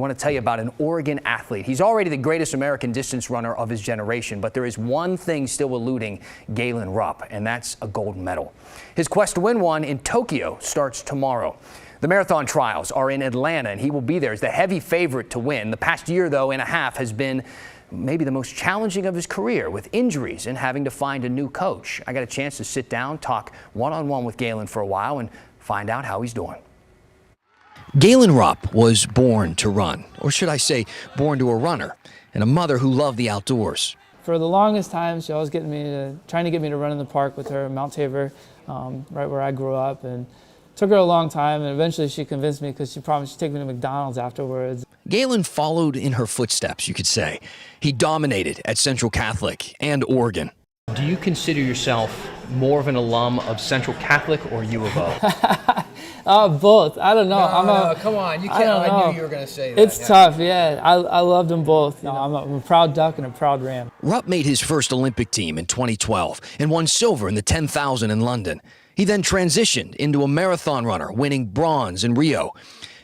I want to tell you about an Oregon athlete. He's already the greatest American distance runner of his generation, but there is one thing still eluding Galen Rupp, and that's a gold medal. His quest to win one in Tokyo starts tomorrow. The marathon trials are in Atlanta, and he will be there as the heavy favorite to win. The past year, though, and a half has been maybe the most challenging of his career, with injuries and having to find a new coach. I got a chance to sit down, talk one-on-one with Galen for a while, and find out how he's doing. Galen Rupp was born to run, or should I say born to a runner, and a mother who loved the outdoors. For the longest time, she always trying to get me to run in the park with her, Mount Tabor, right where I grew up, and took her a long time, and eventually she convinced me because she promised she'd take me to McDonald's afterwards. Galen followed in her footsteps, you could say. He dominated at Central Catholic and Oregon. Do you consider yourself more of an alum of Central Catholic or U of O? Both. I don't know. No, come on. You can't. I knew you were going to say that. It's tough, yeah. I love them both. No, I'm a proud Duck and a proud Ram. Rupp made his first Olympic team in 2012 and won silver in the 10,000 in London. He then transitioned into a marathon runner, winning bronze in Rio.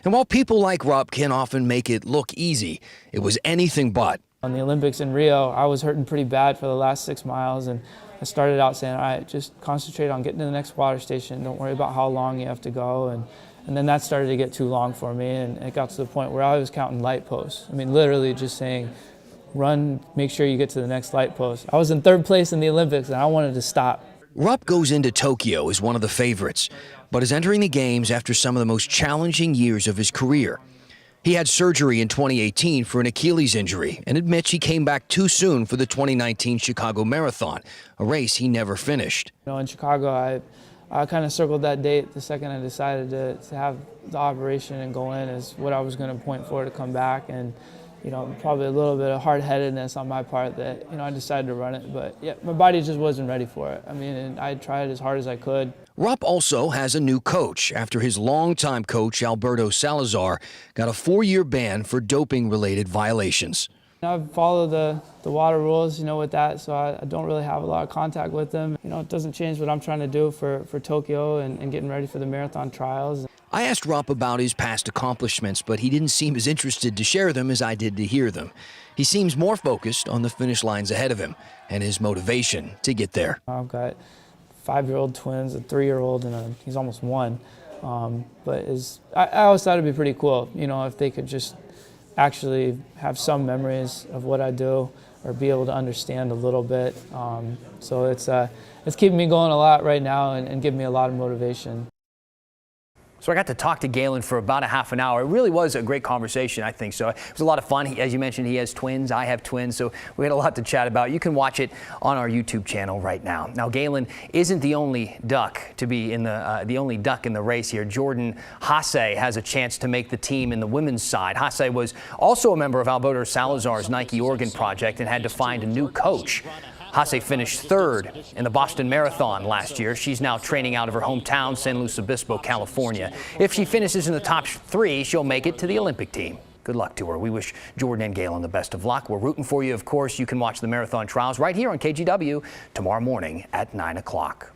And while people like Rupp can often make it look easy, it was anything but. On the Olympics in Rio, I was hurting pretty bad for the last 6 miles, and I started out saying, all right, just concentrate on getting to the next water station. Don't worry about how long you have to go. And then that started to get too long for me, and it got to the point where I was counting light posts. I mean, literally just saying, run, make sure you get to the next light post. I was in 3rd place in the Olympics, and I wanted to stop. Rupp goes into Tokyo as one of the favorites, but is entering the games after some of the most challenging years of his career. He had surgery in 2018 for an Achilles injury and admits he came back too soon for the 2019 Chicago Marathon, a race he never finished. You know, in Chicago, I kind of circled that date the second I decided to have the operation and go in as what I was going to point for to come back. And, you know, probably a little bit of hard-headedness on my part that, you know, I decided to run it. But, yeah, my body just wasn't ready for it. I mean, and I tried as hard as I could. Rupp also has a new coach after his longtime coach, Alberto Salazar, got a 4-year ban for doping-related violations. I've followed the water rules, you know, with that, so I don't really have a lot of contact with them. You know, it doesn't change what I'm trying to do for Tokyo and getting ready for the marathon trials. I asked Rupp about his past accomplishments, but he didn't seem as interested to share them as I did to hear them. He seems more focused on the finish lines ahead of him and his motivation to get there. I've got 5-year-old twins, a 3-year-old, and he's almost 1. But I always thought it'd be pretty cool, you know, if they could just actually have some memories of what I do or be able to understand a little bit. So it's keeping me going a lot right now and giving me a lot of motivation. So I got to talk to Galen for about a half an hour. It really was a great conversation, I think. So it was a lot of fun. As you mentioned, he has twins. I have twins. So we had a lot to chat about. You can watch it on our YouTube channel right now. Now, Galen isn't the only duck to be in the only duck in the race here. Jordan Hasse has a chance to make the team in the women's side. Hasse was also a member of Alberto Salazar's Nike Oregon project and had to find a new coach. Hasse finished 3rd in the Boston Marathon last year. She's now training out of her hometown, San Luis Obispo, California. If she finishes in the top 3, she'll make it to the Olympic team. Good luck to her. We wish Jordan and Galen the best of luck. We're rooting for you, of course. You can watch the marathon trials right here on KGW tomorrow morning at 9 o'clock.